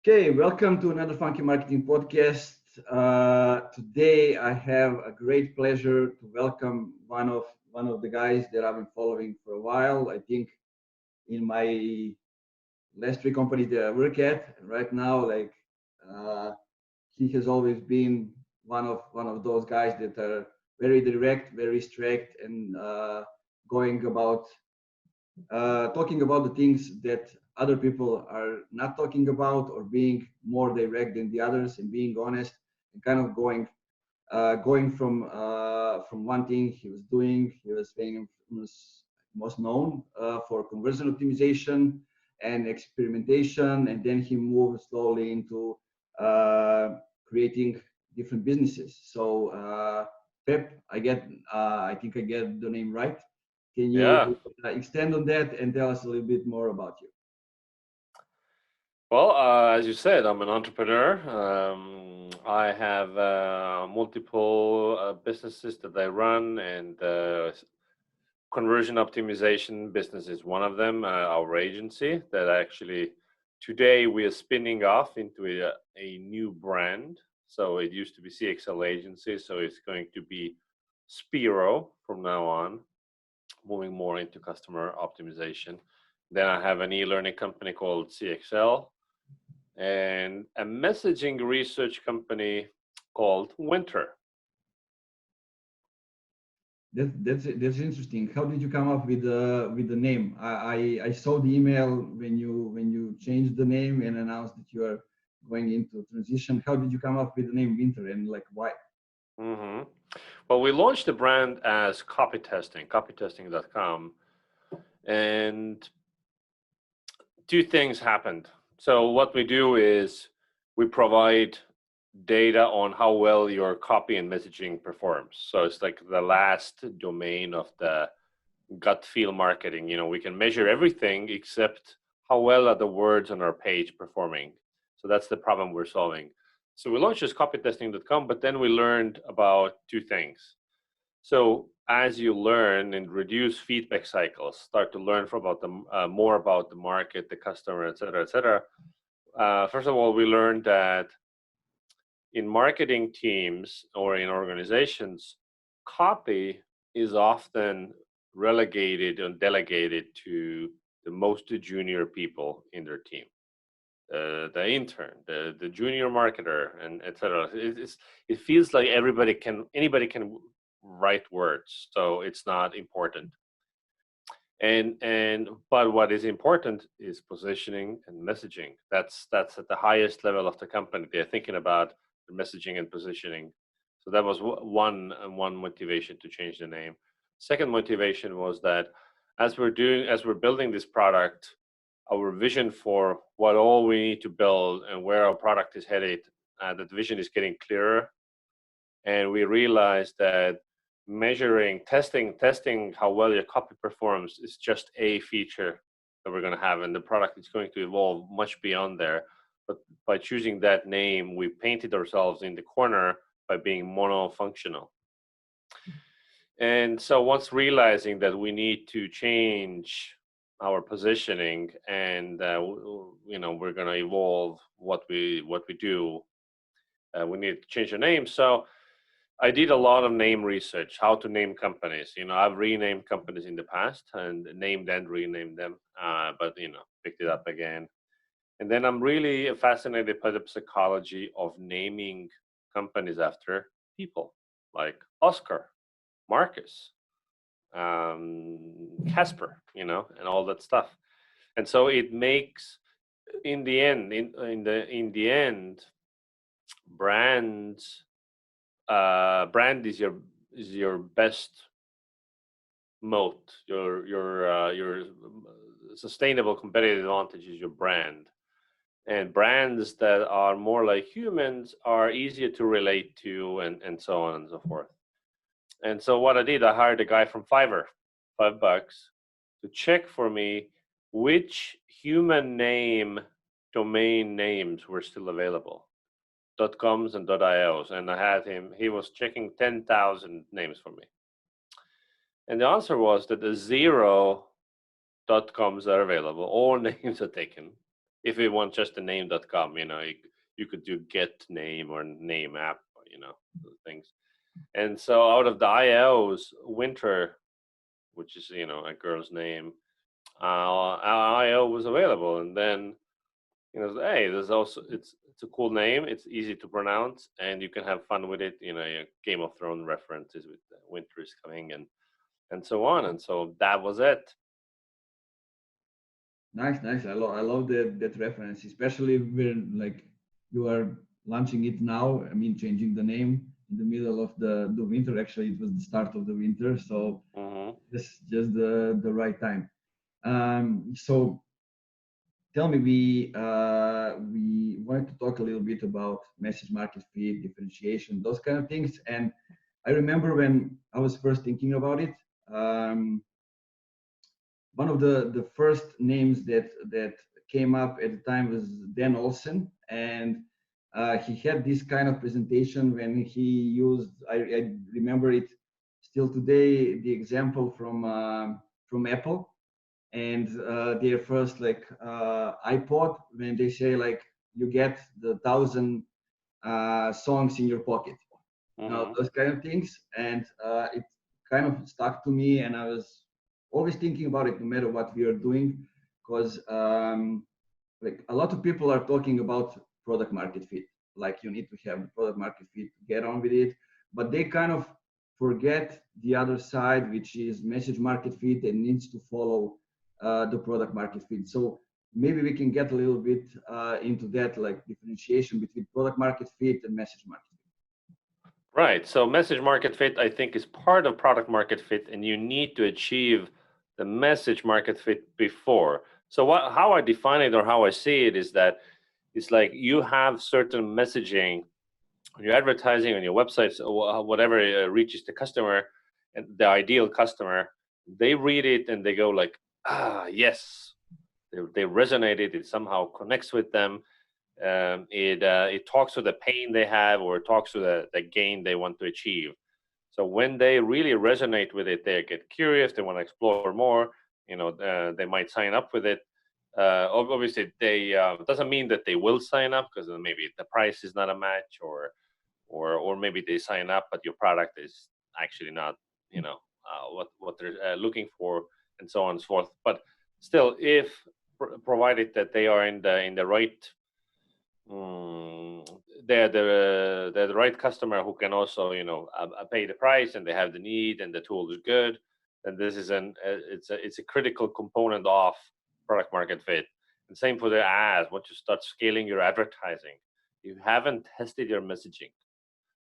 Okay, welcome to another Funky Marketing podcast. Today I have a great pleasure to welcome one of the guys that I've been following for a while. I think in my last three companies that I work at right now, uh, he has always been one of those guys that are very direct, very strict, and going about talking about the things that other people are not talking about, or being more direct than the others and being honest, and kind of going from one thing he was doing. He was famous, most known for conversion optimization and experimentation, and then he moved slowly into creating different businesses. So Pep, I think I get the name right. Can Yeah. you extend on that and tell us a little bit more about you? Well, as you said, I'm an entrepreneur. I have multiple businesses that I run, and conversion optimization business is one of them. Our agency that actually today we are spinning off into a new brand. So it used to be CXL Agency, so it's going to be Spiro from now on, moving more into customer optimization. Then I have an e-learning company called CXL and a messaging research company called Winter. That's interesting. How did you come up with the name? I saw the email when you changed the name and announced that you are going into transition. How did you come up with the name Winter, and like why? Mm-hmm. Well, we launched the brand as copy testing, copytesting.com, and two things happened. So what we do is we provide data on how well your copy and messaging performs. So it's like the last domain of the gut feel marketing. We can measure everything except how well are the words on our page performing. So that's the problem we're solving. So we launched this copytesting.com, but then we learned about two things. So as you learn and reduce feedback cycles, start to learn about more about the market, the customer, et cetera, et cetera. First of all, we learned that in marketing teams or in organizations, copy is often relegated and delegated to the most junior people in their team, the intern, the junior marketer, and etc. It feels like anybody can write words, so it's not important. But what is important is positioning and messaging. That's at the highest level of the company. They're thinking about the messaging and positioning. So that was one motivation to change the name. Second motivation was that as we're building this product, our vision for what all we need to build and where our product is headed, that vision is getting clearer. And we realized that testing how well your copy performs is just a feature that we're going to have, and the product is going to evolve much beyond there. But by choosing that name, we painted ourselves in the corner by being monofunctional. And so once realizing that we need to change our positioning and we're going to evolve what we do, we need to change the name. So I did a lot of name research, how to name companies. I've renamed companies in the past and named and renamed them, but picked it up again. And then I'm really fascinated by the psychology of naming companies after people, like Oscar, Marcus, Casper, and all that stuff. And so it makes, in the end, brands. Brand is your best moat. Your sustainable competitive advantage is your brand, and brands that are more like humans are easier to relate to, and so on and so forth. And so what I did, I hired a guy from Fiverr, $5, to check for me which human name domain names were still available. .coms and .ios, and I had him. He was checking 10,000 names for me, and the answer was that the 0 .coms are available. All names are taken. if you want just a name.com, you could do get name or name app, those things. And so out of the IOs, Winter, which is a girl's name, our IO was available, and then hey, there's also it's a cool name, it's easy to pronounce, and you can have fun with it. Game of Thrones references with Winter is coming, and so on, and so that was it. Nice, nice. I love that reference, especially when like you are launching it now. I mean, changing the name in the middle of the winter. Actually, it was the start of the winter, so just the right time. So tell me, we wanted to talk a little bit about message market fit, differentiation, those kind of things. And I remember when I was first thinking about it. One of the first names that came up at the time was Dan Olsen, and he had this kind of presentation when he used. I remember it still today. The example from Apple and their first like iPod, when they say like you get the 1,000 songs in your pocket. Those kind of things, and it kind of stuck to me, and I was always thinking about it no matter what we are doing, because like a lot of people are talking about product market fit, like you need to have the product market fit to get on with it, but they kind of forget the other side, which is message market fit and needs to follow the product market fit. So maybe we can get a little bit into that, like differentiation between product market fit and message market fit. Right. So message market fit, I think, is part of product market fit, and you need to achieve the message market fit before. So how I define it or how I see it is that it's like you have certain messaging on your advertising, on your websites, or whatever reaches the customer and the ideal customer. They read it and they go like, yes, they resonated. It somehow connects with them. It talks to the pain they have, or it talks to the gain they want to achieve. So when they really resonate with it, they get curious, they want to explore more. They might sign up with it. Obviously, they doesn't mean that they will sign up, because maybe the price is not a match, or maybe they sign up but your product is actually not what they're looking for, and so on and so forth. But still, if provided that they are in the right they're the right customer who can also pay the price, and they have the need, and the tool is good, then this is it's a critical component of product market fit. And same for the ads. Once you start scaling your advertising, you haven't tested your messaging.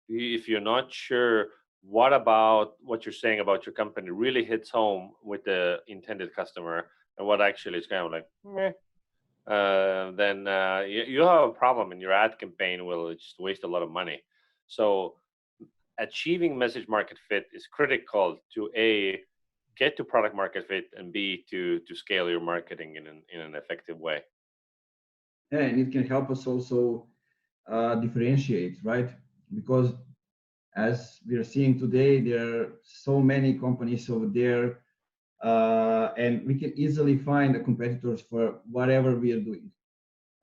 If you're not sure what about what you're saying about your company really hits home with the intended customer, and what actually is kind of like meh, then you have a problem, and your ad campaign will just waste a lot of money. So achieving message market fit is critical to A, get to product market fit, and B, to scale your marketing in an effective way. Yeah, and it can help us also differentiate, right? Because as we are seeing today, there are so many companies over there, and we can easily find the competitors for whatever we are doing.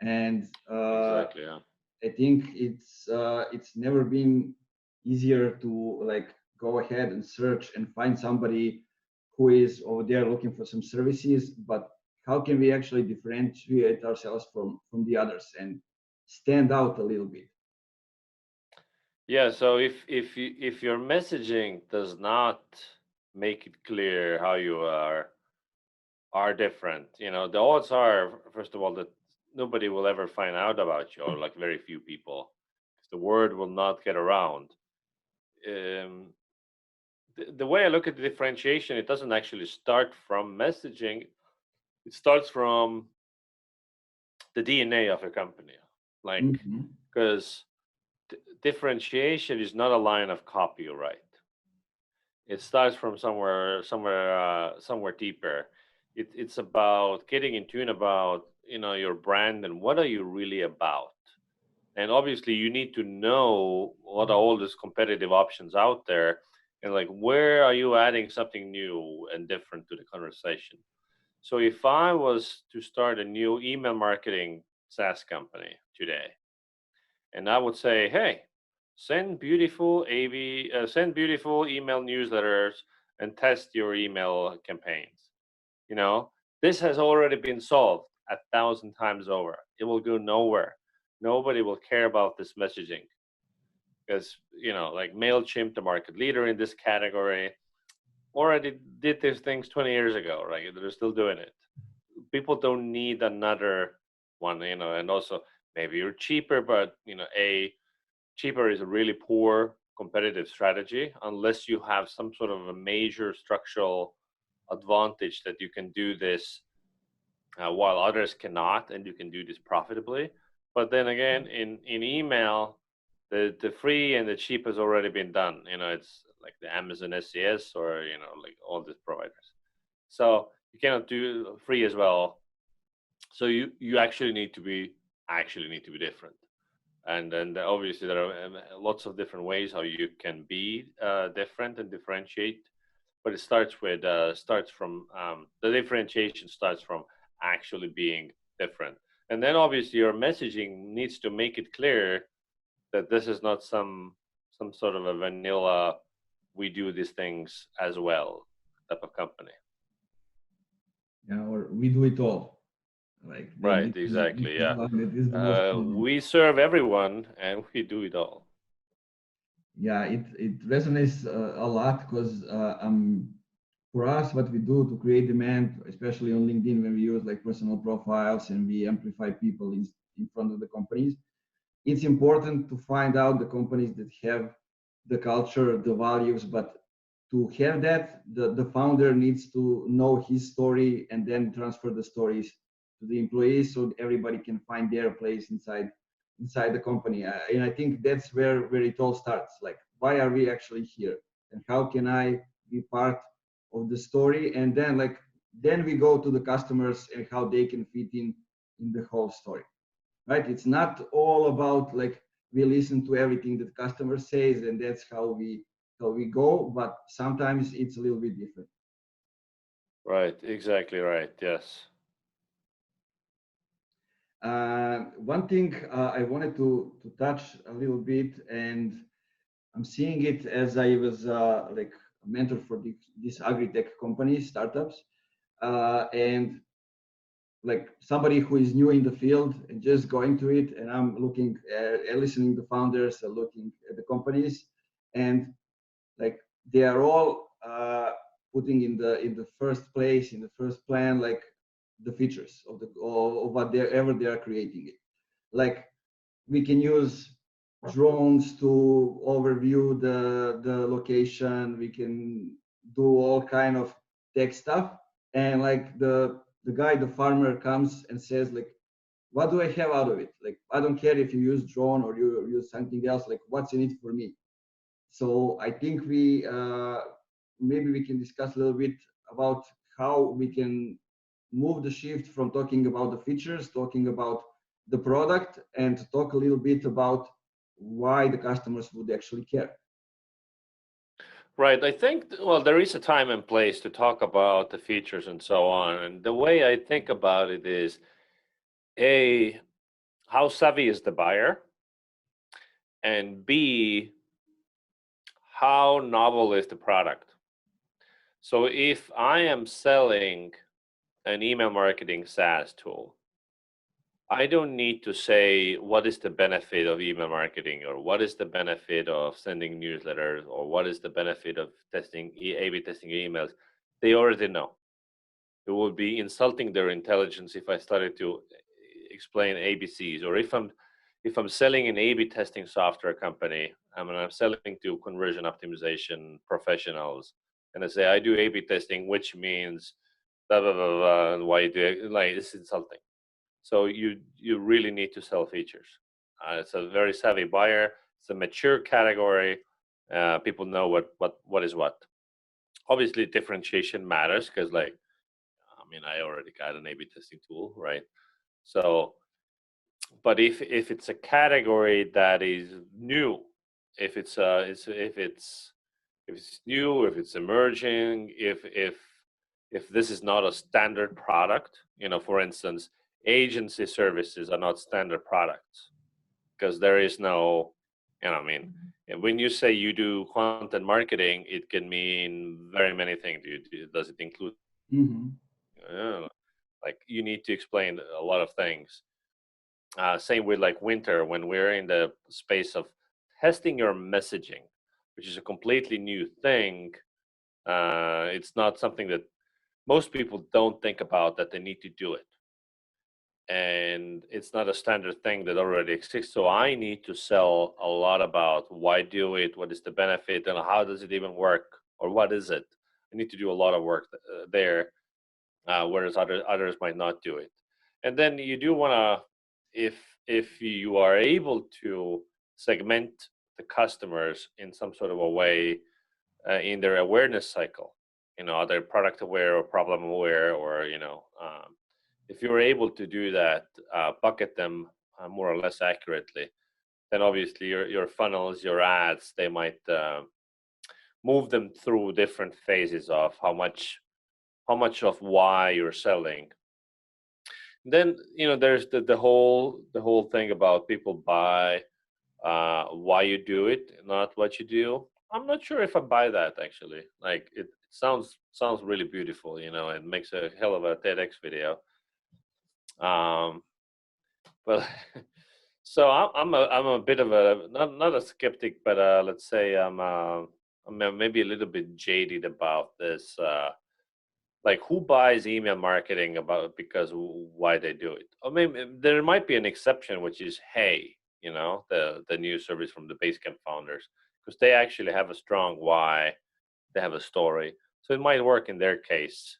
And Exactly, yeah. I think it's never been easier to like go ahead and search and find somebody who is over there looking for some services, but how can we actually differentiate ourselves from the others and stand out a little bit? Yeah, so if your messaging does not make it clear how you are different, the odds are, first of all, that nobody will ever find out about you, or like very few people, because the word will not get around. The way I look at the differentiation, it doesn't actually start from messaging. It starts from the DNA of a company, like, because differentiation is not a line of copy you write. It starts from somewhere deeper. It's about getting in tune about your brand, and what are you really about. And obviously you need to know what are all these competitive options out there, and like where are you adding something new and different to the conversation. So if I was to start a new email marketing SaaS company today, and I would say, hey, send beautiful email newsletters and test your email campaigns. You know, this has already been solved 1,000 times over. It will go nowhere. Nobody will care about this messaging because, like MailChimp, the market leader in this category, already did these things 20 years ago, right? They're still doing it. People don't need another one, and also maybe you're cheaper, but, cheaper is a really poor competitive strategy unless you have some sort of a major structural advantage that you can do this while others cannot, and you can do this profitably. But then again, in email, the free and the cheap has already been done. It's like the Amazon SES or like all these providers. So you cannot do free as well. So you actually need to be different. And then obviously there are lots of different ways how you can be different and differentiate. But it starts from the differentiation starts from actually being different. And then obviously your messaging needs to make it clear that this is not some sort of a vanilla, we do these things as well type of company. Yeah, or we do it all. Like Right, exactly, yeah. That is the most common. We serve everyone and we do it all. Yeah, it resonates a lot because for us, what we do to create demand, especially on LinkedIn, when we use like personal profiles and we amplify people in front of the companies, it's important to find out the companies that have the culture, the values, but to have that, the founder needs to know his story and then transfer the stories to the employees so everybody can find their place inside the company. And I think that's where it all starts. Like, why are we actually here? And how can I be part of the story? And then we go to the customers and how they can fit in the whole story. Right? It's not all about like we listen to everything that customer says and that's how we go, but sometimes it's a little bit different. Right, exactly right. Yes. One thing I wanted to touch a little bit, and I'm seeing it as I was like a mentor for these agri-tech companies, startups, and like somebody who is new in the field and just going to it, and I'm looking at listening to founders, looking at the companies, and like they are all putting in the first place, in the first plan, like the features of what they are creating it. Like we can use drones to overview the location. We can do all kind of tech stuff, and like the farmer comes and says like, what do I have out of it? Like, I don't care if you use drone or you use something else, like what's in it for me? So I think we maybe we can discuss a little bit about how we can move the shift from talking about the features, talking about the product, and to talk a little bit about why the customers would actually care. Right. I think, well, there is a time and place to talk about the features and so on. And the way I think about it is, A, how savvy is the buyer? And B, how novel is the product? So if I am selling an email marketing SaaS tool, I don't need to say what is the benefit of email marketing or what is the benefit of sending newsletters or what is the benefit of testing A/B testing emails. They already know. It would be insulting their intelligence if I started to explain ABCs, or if I'm selling an A/B testing software company, I mean, I'm selling to conversion optimization professionals, and I say I do A/B testing, which means blah blah blah, blah and why you do it, like it's insulting. So you really need to sell features. It's a very savvy buyer. It's a mature category. People know what is what. Obviously, differentiation matters because, like, I mean, I already got an A/B testing tool, right? So, but if it's a category that is new, if it's new, if it's emerging, if if this is not a standard product. For instance, agency services are not standard products because there is no, I mean, when you say you do content marketing, it can mean very many things. Does it include, like you need to explain a lot of things. Same with like winter, when we're in the space of testing your messaging, which is a completely new thing. It's not something that most people don't think about that they need to do it. And it's not a standard thing that already exists. So I need to sell a lot about why do it, what is the benefit, and how does it even work, or what is it. I need to do a lot of work there, whereas others might not do it. And then you do want to, if you are able to segment the customers in some sort of a way in their awareness cycle, are they product aware or problem aware, or if you're able to do that, bucket them more or less accurately, then obviously your funnels, your ads, they might move them through different phases of how much of why you're selling. Then there's the whole thing about people buy why you do it, not what you do. I'm not sure if I buy that actually. Like it sounds really beautiful, it makes a hell of a TEDx video. But so I'm a bit of a not a skeptic, but let's say I'm maybe a little bit jaded about this. Like who buys email marketing because why they do it? I mean, there might be an exception, which is Hey, the new service from the Basecamp founders, because they actually have a strong why, they have a story, so it might work in their case,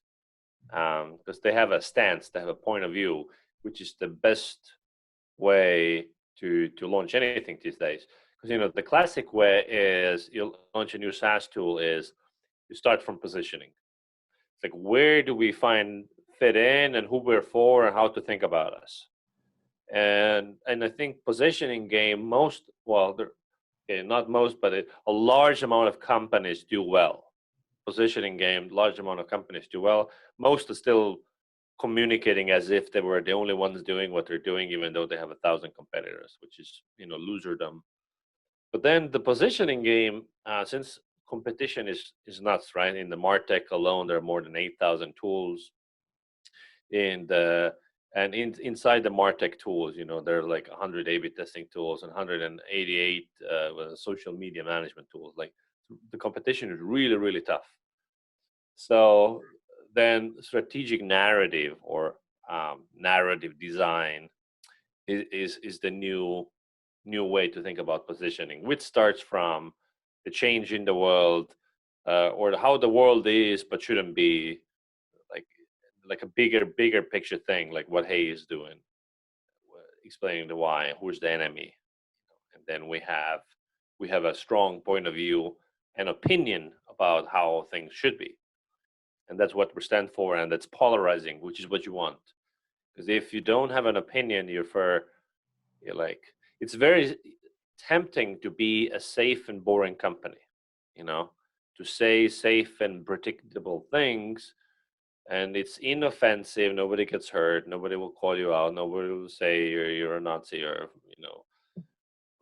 because they have a stance, they have a point of view, which is the best way to launch anything these days. Because the classic way is you launch a new SaaS tool is you start from positioning. It's like, where do we fit in, and who we're for, and how to think about us. And I think positioning game, not most, but a large amount of companies do well. Positioning game, large amount of companies do well. Most are still communicating as if they were the only ones doing what they're doing, even though they have 1,000 competitors, which is loserdom. But then the positioning game, since competition is nuts, right? In the MarTech alone, there are more than 8,000 tools. Inside the MarTech tools, there are like 100 A/B testing tools and 188 social media management tools. Like the competition is really, really tough. So then strategic narrative or narrative design is the new way to think about positioning, which starts from the change in the world, or how the world is but shouldn't be, like a bigger picture thing, like what Hey is doing, explaining the why, who's the enemy. And then we have a strong point of view and opinion about how things should be. And that's what we stand for, and that's polarizing, which is what you want. Because if you don't have an opinion, you're like, it's very tempting to be a safe and boring company, to say safe and predictable things, and it's inoffensive. Nobody gets hurt. Nobody will call you out. Nobody will say you're a Nazi, or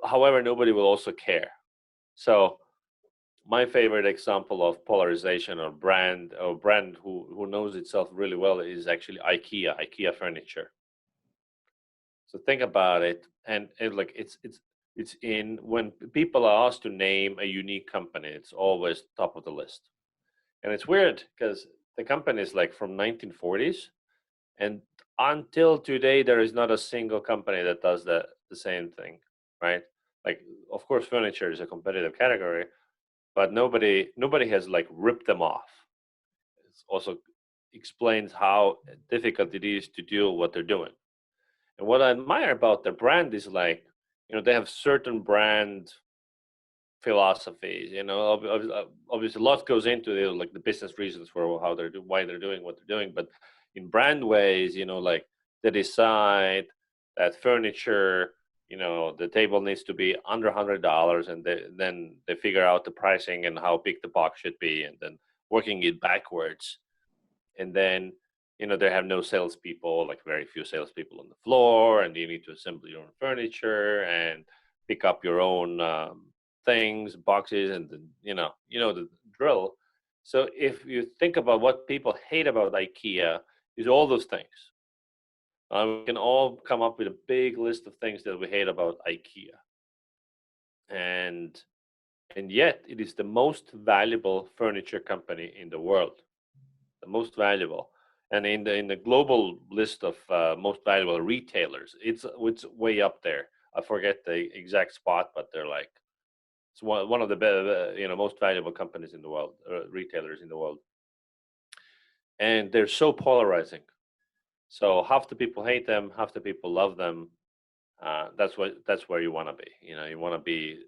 However, nobody will also care. So my favorite example of polarization or brand who knows itself really well is actually IKEA furniture. So think about it, and like it's in when people are asked to name a unique company, it's always top of the list. And it's weird because the company is like from 1940s, and until today there is not a single company that does the same thing, right? Like, of course, furniture is a competitive category, but nobody has like ripped them off. It also explains how difficult it is to do what they're doing. And what I admire about their brand is like, they have certain brand philosophies. Obviously, a lot goes into like the business reasons for why they're doing what they're doing. But in brand ways, like they decide that furniture, the table needs to be under $100, and then they figure out the pricing and how big the box should be, and then working it backwards. and then they have no salespeople, like very few salespeople on the floor, and you need to assemble your own furniture and pick up your own things, boxes, and the drill. So if you think about what people hate about IKEA, is all those things. We can all come up with a big list of things that we hate about IKEA, and yet it is the most valuable furniture company in the world, the most valuable. And in the global list of most valuable retailers, it's way up there. I forget the exact spot, but they're like, it's one of the most valuable companies in the world, retailers in the world, and they're so polarizing. So half the people hate them, half the people love them. That's where you want to be. You want to be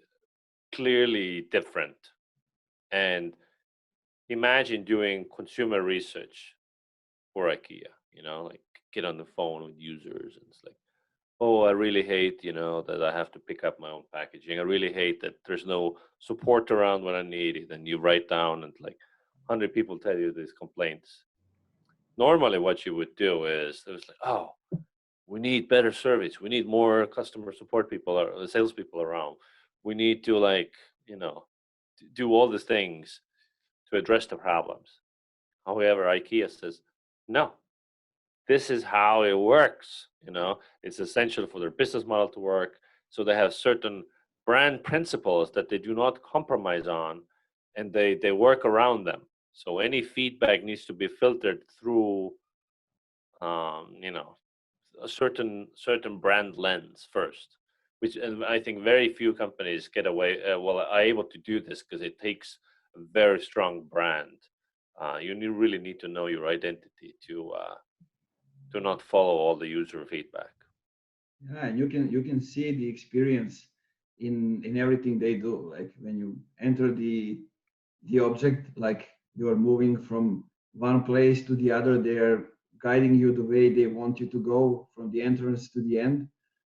clearly different. And imagine doing consumer research for IKEA. Like get on the phone with users, and it's like, oh, I really hate, that I have to pick up my own packaging. I really hate that there's no support around when I need it. And you write down, and like 100 people tell you these complaints. Normally, what you would do is it's like, oh, we need better service. We need more customer support people or salespeople around. We need to do all these things to address the problems. However, IKEA says, no, this is how it works. It's essential for their business model to work. So they have certain brand principles that they do not compromise on, and they work around them. So any feedback needs to be filtered through, a certain brand lens first, which, and I think very few companies get away, are able to do this, because it takes a very strong brand. Really need to know your identity to not follow all the user feedback. Yeah, and you can see the experience in everything they do. Like when you enter the object, like you're moving from one place to the other, they're guiding you the way they want you to go from the entrance to the end.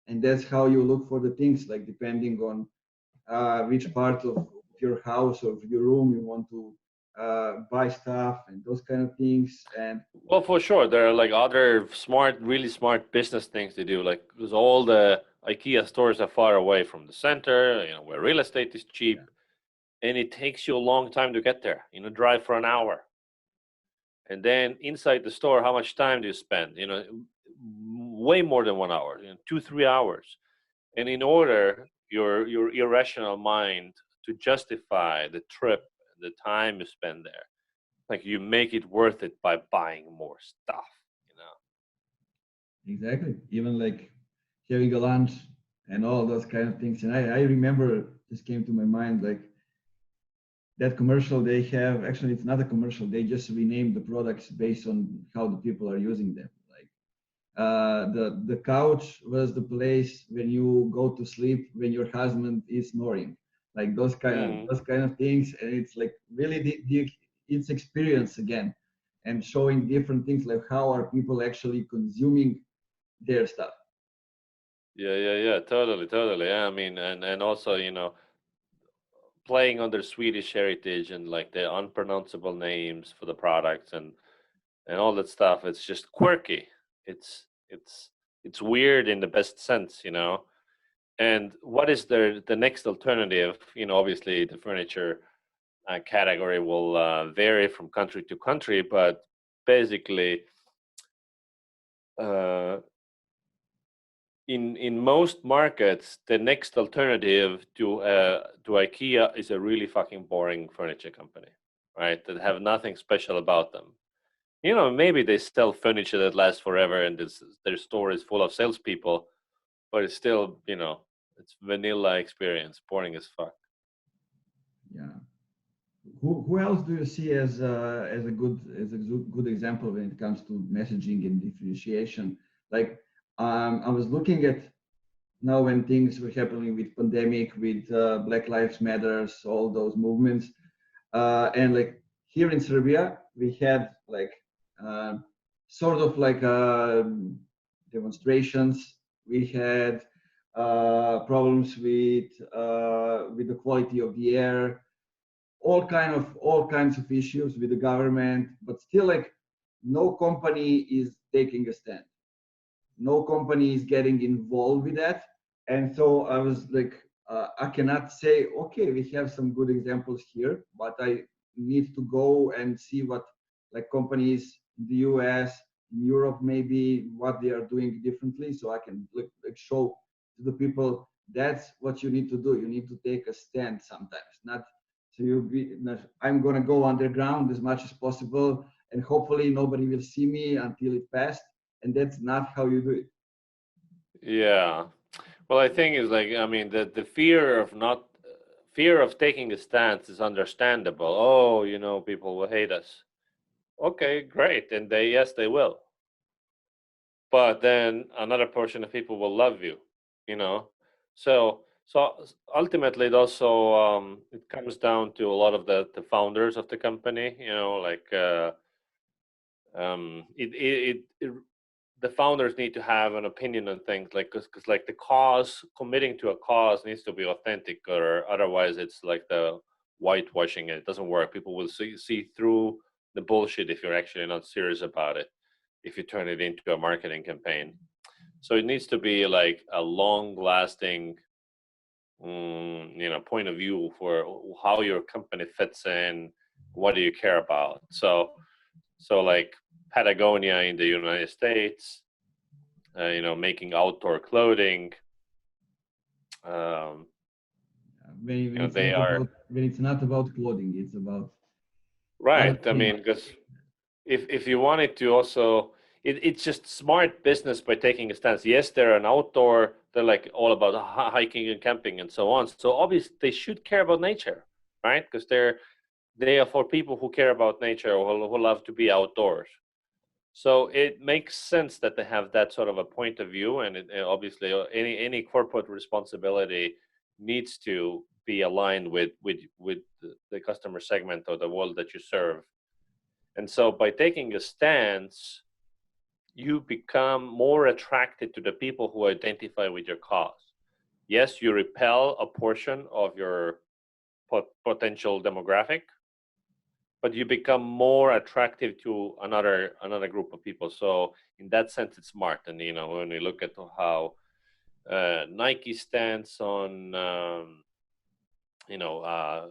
And that's how you look for the things, like depending on which part of your house or your room you want to buy stuff and those kind of things. And Well, for sure, there are like other really smart business things to do. Like, because all the IKEA stores are far away from the center, where real estate is cheap, and it takes you a long time to get there. Drive for an hour, and then inside the store, how much time do you spend? Way more than 1 hour, 2-3 hours. And in order your irrational mind to justify the trip, the time you spend there, like you make it worth it by buying more stuff. exactly, even like having a lunch and all those kind of things. And I remember, this came to my mind, like that commercial they have. Actually, it's not a commercial, they just renamed the products based on how the people are using them. Like the couch was the place when you go to sleep when your husband is snoring, like Mm. those kind of things. And it's like really it's experience again, and showing different things, like how are people actually consuming their stuff. Yeah, totally. Yeah, I mean, and also, playing on their Swedish heritage and like the unpronounceable names for the products, and all that stuff. It's just quirky. It's weird in the best sense. And what is the next alternative? Obviously the furniture category will vary from country to country, but basically, uh, in most markets, the next alternative to IKEA is a really fucking boring furniture company, right? That have nothing special about them. Maybe they sell furniture that lasts forever, and their store is full of salespeople, but it's still, it's vanilla experience, boring as fuck. Yeah. Who else do you see as a good example when it comes to messaging and differentiation? Like I was looking at now when things were happening with pandemic, with Black Lives Matters, all those movements, and like here in Serbia, we had like uh, sort of like demonstrations. We had problems with the quality of the air, all kinds of issues with the government, but still like no company is taking a stand. No company is getting involved with that. And so I was like, I cannot say, okay, we have some good examples here, but I need to go and see what like companies in the US, in Europe, maybe what they are doing differently, so I can like show to the people that's what you need to do. You need to take a stand sometimes, not so you be. I'm gonna go underground as much as possible, and hopefully nobody will see me until it passed. And that's not how you do it. Yeah. Well, I think is like, I mean, the fear of not fear of taking a stance is understandable. Oh, you know, people will hate us. Okay, great, and they will. But then another portion of people will love you, you know. So ultimately, it also it comes down to a lot of the founders of the company, you know, like it the founders need to have an opinion on things, like because like the cause, committing to a cause needs to be authentic, or otherwise it's like the whitewashing, and it doesn't work. People will see through the bullshit if you're actually not serious about it, if you turn it into a marketing campaign. So it needs to be like a long lasting you know, point of view for how your company fits in, what do you care about. So like Patagonia in the United States, you know, making outdoor clothing. Um, When, you when know, it's they not are about when it's not about clothing, it's about other right. I things. mean, because if you wanted to also, it's just smart business by taking a stance. Yes, they're an outdoor. They're like all about hiking and camping and so on. So obviously they should care about nature, right? Because they are for people who care about nature, or who love to be outdoors. So it makes sense that they have that sort of a point of view, and obviously any corporate responsibility needs to be aligned with the customer segment or the world that you serve. And so by taking a stance, you become more attracted to the people who identify with your cause. Yes, you repel a portion of your potential demographic, but you become more attractive to another group of people. So in that sense, it's smart. And you know, when we look at how Nike stands on you know,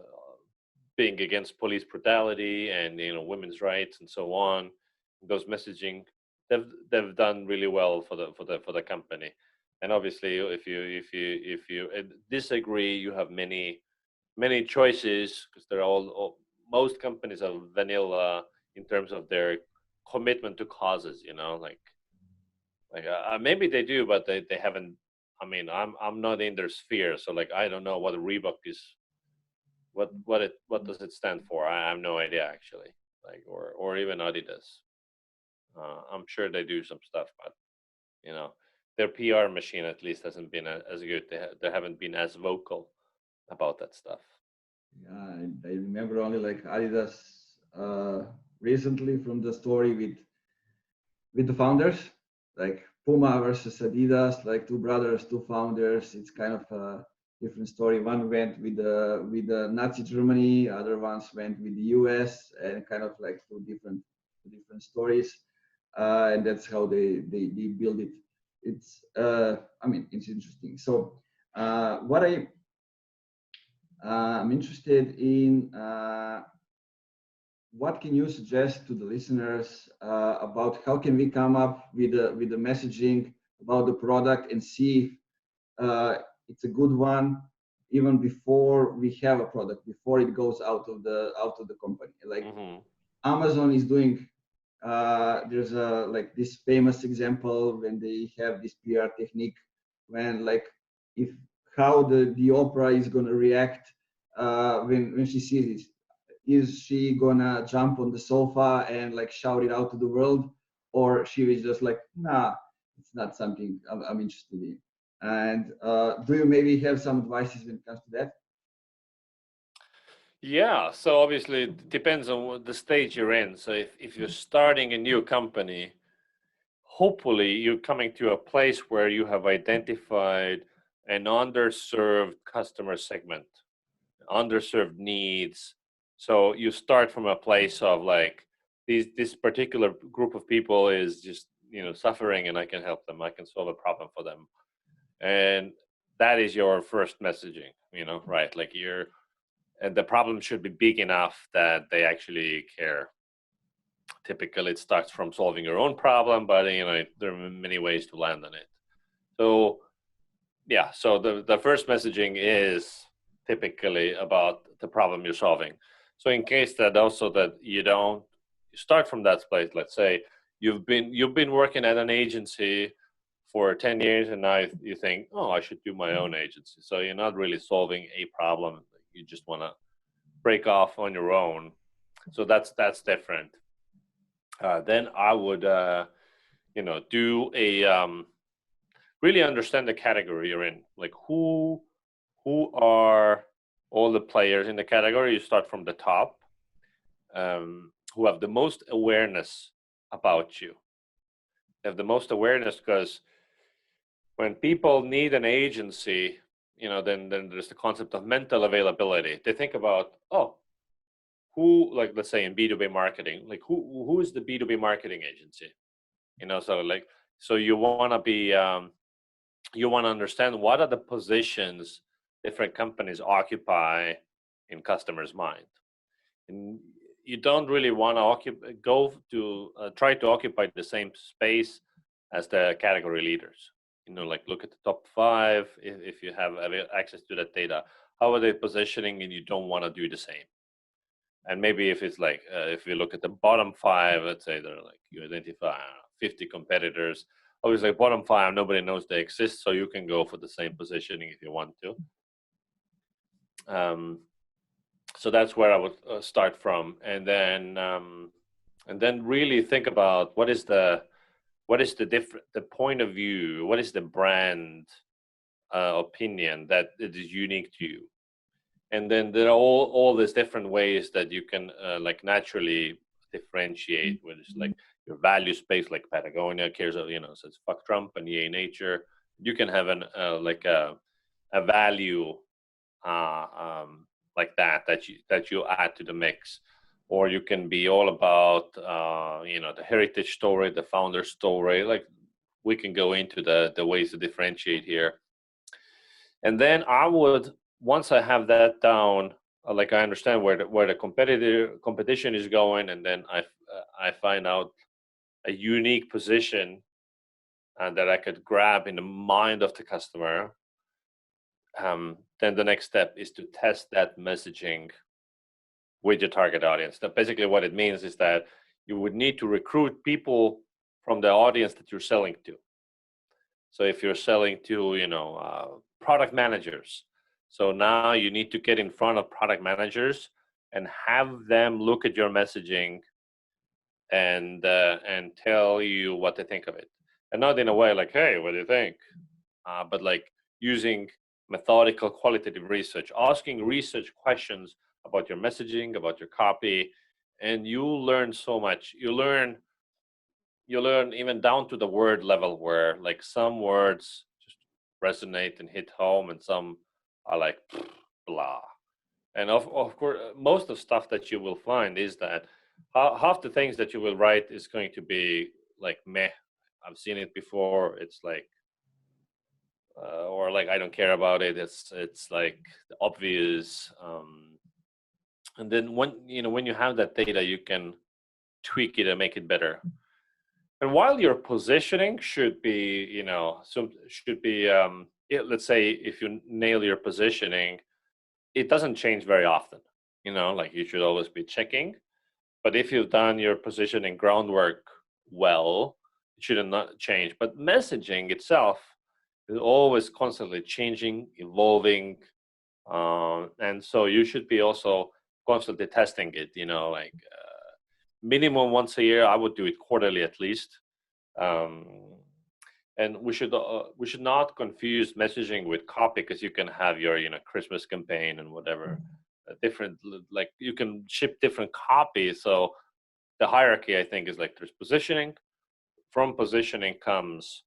being against police brutality and, you know, women's rights and so on, those messaging, they've done really well for the company. And obviously, if you disagree, you have many choices, because they're all most companies are vanilla in terms of their commitment to causes, you know, like maybe they do, but they haven't. I mean, I'm not in their sphere, so like I don't know what Reebok is, what does it stand for. I have no idea actually, like, or even Adidas. I'm sure they do some stuff, but you know, their PR machine at least hasn't been as good. They haven't been as vocal about that stuff. Yeah, I remember only like Adidas recently from the story with the founders, like Puma versus Adidas, like two brothers, two founders. It's kind of a different story. One went with the Nazi Germany, other ones went with the US, and kind of like two different stories. And that's how they build it. It's I mean, it's interesting. So what I'm interested in. What can you suggest to the listeners about how can we come up with the messaging about the product and see if it's a good one even before we have a product, before it goes out of the company. Like Hmm. Amazon is doing. There's a like this famous example when they have this PR technique when like if how the Oprah is gonna react when she sees it. Is she gonna jump on the sofa and like shout it out to the world, or she was just like, nah, it's not something I'm interested in? And do you maybe have some advices when it comes to that? Yeah, so obviously it depends on the stage you're in. So if you're starting a new company, hopefully you're coming to a place where you have identified an underserved customer segment, underserved needs. So you start from a place of like, this particular group of people is just suffering, and I can help them. I can solve a problem for them, and that is your first messaging. Right? Like and the problem should be big enough that they actually care. Typically, it starts from solving your own problem, but there are many ways to land on it. So yeah, so the first messaging is typically about the problem you're solving. So in case that also that you start from that place, let's say you've been working at an agency for 10 years, and now you think, oh, I should do my own agency. So you're not really solving a problem. You just want to break off on your own. So that's different. Then I would, do a really understand the category you're in. Like who are all the players in the category? You start from the top, who have the most awareness about you. They have the most awareness because when people need an agency, then there's the concept of mental availability. They think about, who, like, let's say in B2B marketing, like who is the B2B marketing agency? So you want to be, you want to understand what are the positions different companies occupy in customers' mind. And you don't really want to try to occupy the same space as the category leaders. Like look at the top 5 if you have access to that data. How are they positioning, and you don't want to do the same. And maybe if it's like if you look at the bottom 5, let's say they're like you identify 50 competitors. Obviously, bottom 5 nobody knows they exist, so you can go for the same positioning if you want to. So that's where I would start from, and then really think about what is the point of view, what is the brand opinion that it is unique to you. And then there are all these different ways that you can like naturally differentiate, whether it's like your value space, like Patagonia cares of, says fuck Trump and yay nature. You can have an like a value like that you add to the mix, or you can be all about the heritage story, the founder story. Like we can go into the ways to differentiate here. And then I would, once I have that down, like I understand where the competition is going, and then I find out a unique position that I could grab in the mind of the customer. Then the next step is to test that messaging with your target audience. That basically what it means is that you would need to recruit people from the audience that you're selling to. So if you're selling to, product managers, so now you need to get in front of product managers and have them look at your messaging and tell you what they think of it. And not in a way like, hey, what do you think? But like using methodical qualitative research, asking research questions about your messaging, about your copy, and you'll learn so much. You learn even down to the word level, where like some words just resonate and hit home, and some are like blah. And of course, most of stuff that you will find is that half the things that you will write is going to be like meh. I've seen it before. It's like or like I don't care about it. It's like obvious. And then when you have that data, you can tweak it and make it better. And while your positioning should be, let's say if you nail your positioning, it doesn't change very often. Like you should always be checking. But if you've done your positioning groundwork well, it should not change. But messaging itself is always constantly changing, evolving. And so you should be also constantly testing it, like minimum once a year. I would do it quarterly at least. And we should not confuse messaging with copy, because you can have your Christmas campaign and whatever different, like you can ship different copies. So the hierarchy, I think, is like there's positioning. From positioning comes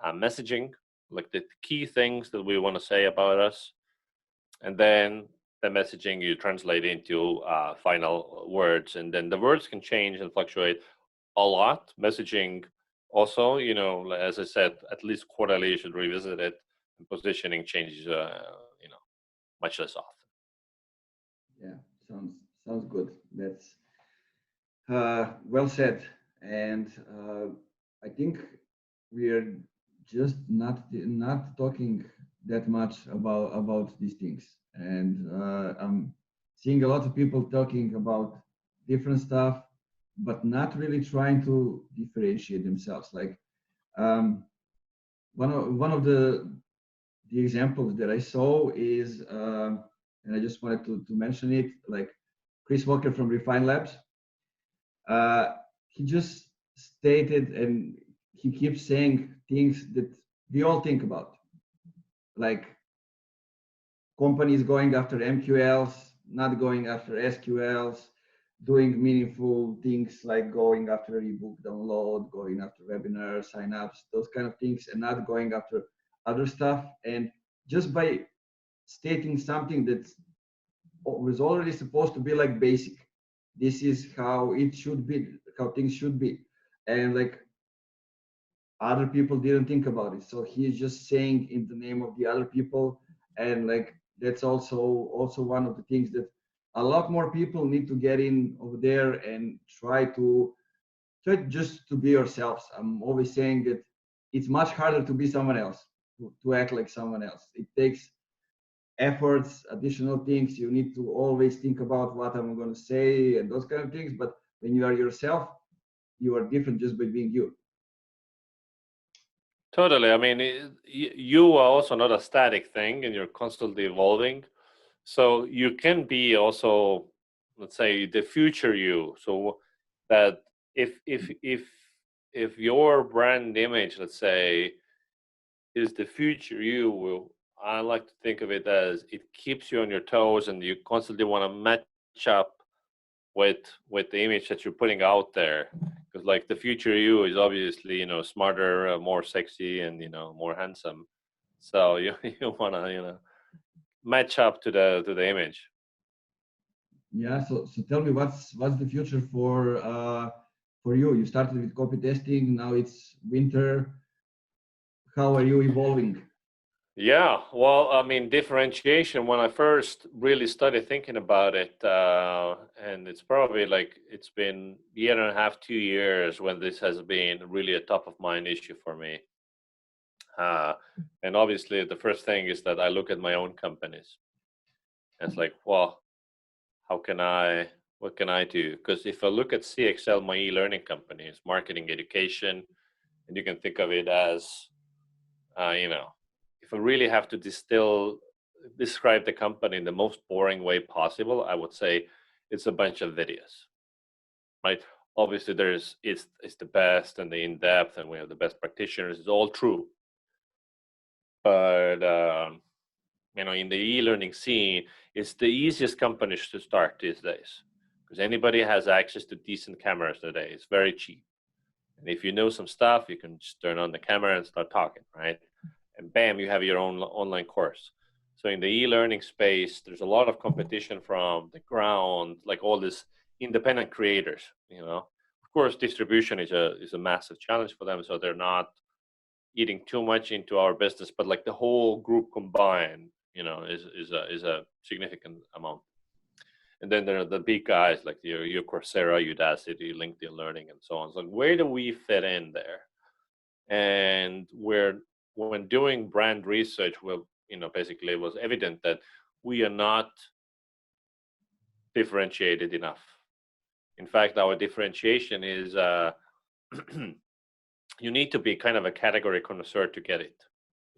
messaging, like the key things that we want to say about us. And then the messaging you translate into final words, and then the words can change and fluctuate a lot. Messaging also, as I said, at least quarterly you should revisit it, and positioning changes, much less often. Yeah, sounds good. That's well said. And I think we are just not talking that much about these things. And I'm seeing a lot of people talking about different stuff, but not really trying to differentiate themselves. Like um, one of the examples that I saw is, and I just wanted to mention it, like Chris Walker from Refine Labs. He just stated, and he keeps saying things that we all think about, like companies going after MQLs, not going after SQLs, doing meaningful things like going after ebook download, going after webinar signups, those kind of things, and not going after other stuff. And just by stating something that was already supposed to be like basic, this is how it should be, how things should be, and like other people didn't think about it, so he's just saying in the name of the other people. And like that's also one of the things that a lot more people need to get in over there and try just to be yourselves. I'm always saying that it's much harder to be someone else, to act like someone else. It takes efforts, additional things. You need to always think about what I'm going to say and those kind of things. But when you are yourself, you are different just by being you. Totally. I mean, you are also not a static thing, and you're constantly evolving. So you can be also, let's say, the future you. So that if your brand image, let's say, is the future you, will I like to think of it as it keeps you on your toes, and you constantly want to match up with the image that you're putting out there, because like the future you is obviously smarter, more sexy, and more handsome. So you want to match up to the image. Yeah. So tell me, what's the future for you? You started with copy testing. Now it's winter. How are you evolving? Yeah, well, I mean, differentiation, when I first really started thinking about it, and it's probably like it's been a year and a half, 2 years when this has been really a top of mind issue for me. And obviously, the first thing is that I look at my own companies. And it's like, well, what can I do? Because if I look at CXL, my e-learning company is marketing education, and you can think of it as, if I really have to describe the company in the most boring way possible, I would say it's a bunch of videos, right? Obviously, it's the best and the in-depth, and we have the best practitioners. It's all true. But in the e-learning scene, it's the easiest companies to start these days, because anybody has access to decent cameras today. It's very cheap, and if you know some stuff, you can just turn on the camera and start talking, right? And bam, you have your own online course. So in the e-learning space, there's a lot of competition from the ground, like all these independent creators. Of course, distribution is a massive challenge for them, so they're not eating too much into our business, but like the whole group combined, is a significant amount. And then there are the big guys like your Coursera, Udacity, LinkedIn Learning, and so on. So where do we fit in there? And when doing brand research, basically it was evident that we are not differentiated enough. In fact, our differentiation is you need to be kind of a category connoisseur to get it.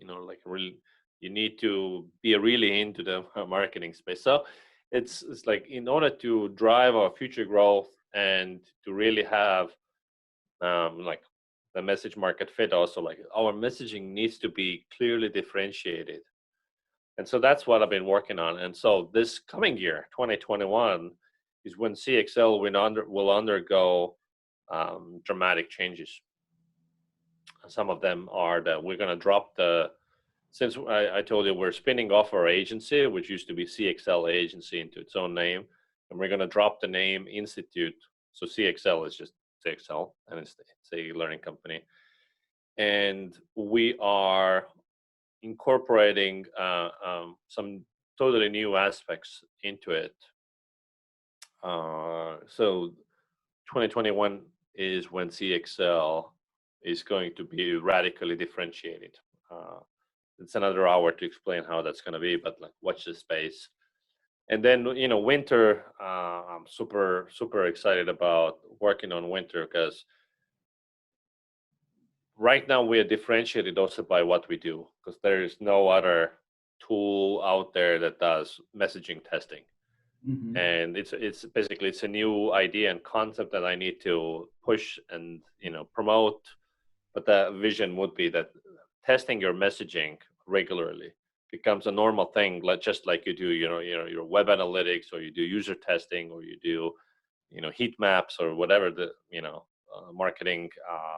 Like really, you need to be really into the marketing space. So it's like, in order to drive our future growth and to really have like the message market fit, also like our messaging needs to be clearly differentiated. And so that's what I've been working on. And so this coming year, 2021, is when CXL will undergo dramatic changes. Some of them are that we're going to drop the since I told you we're spinning off our agency, which used to be CXL Agency, into its own name, and we're going to drop the name Institute. So CXL is just CXL, and it's a learning company. And we are incorporating some totally new aspects into it. So 2021 is when CXL is going to be radically differentiated. It's another hour to explain how that's going to be, but like, watch this space. And then, you know, winter, I'm super excited about working on winter, because right now we are differentiated also by what we do, because there is no other tool out there that does messaging testing. Mm-hmm. And it's basically, it's a new idea and concept that I need to push and, you know, promote. But the vision would be that testing your messaging regularly becomes a normal thing, just like you do, you know, your web analytics, or you do user testing, or you do, you know, heat maps, or whatever the, you know, marketing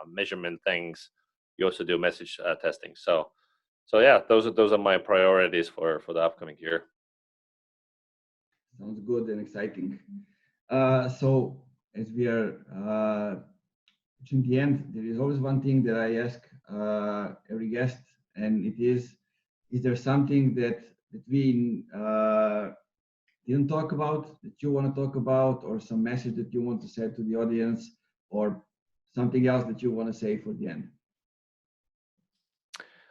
measurement things. You also do message testing. So yeah, those are my priorities for the upcoming year. Sounds good and exciting. So as we are reaching the end, there is always one thing that I ask every guest, and it is there something that we didn't talk about that you want to talk about, or some message that you want to say to the audience, or something else that you want to say for the end?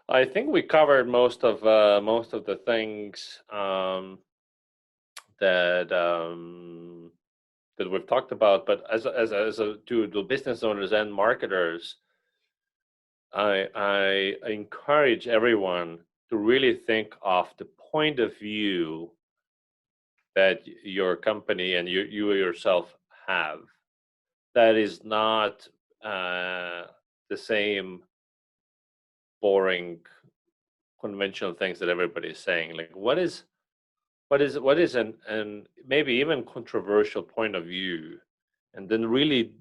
I think we covered most of the things that we've talked about. But as to the business owners and marketers, I encourage everyone to really think of the point of view that your company and you yourself have. That is not the same boring conventional things that everybody is saying. Like, what is an maybe even controversial point of view, and then really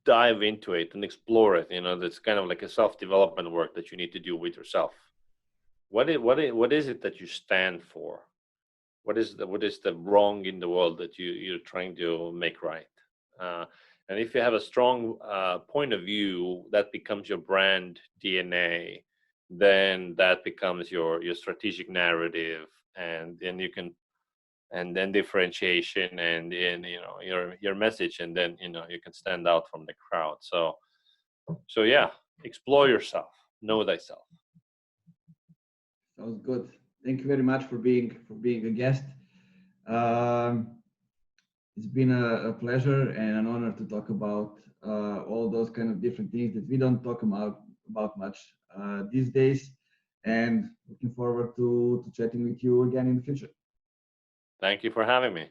dive into it and explore it. You know, that's kind of like a self-development work that you need to do with yourself. What is it that you stand for? What is the wrong in the world that you're trying to make right? And if you have a strong point of view, that becomes your brand DNA. Then that becomes your strategic narrative, and then you can, and then differentiation, and you know, your message, and then, you know, you can stand out from the crowd. So yeah, explore yourself, know thyself. Sounds good. Thank you very much for being a guest. It's been a pleasure and an honor to talk about all those kind of different things that we don't talk about much these days, and looking forward to chatting with you again in the future. Thank you for having me.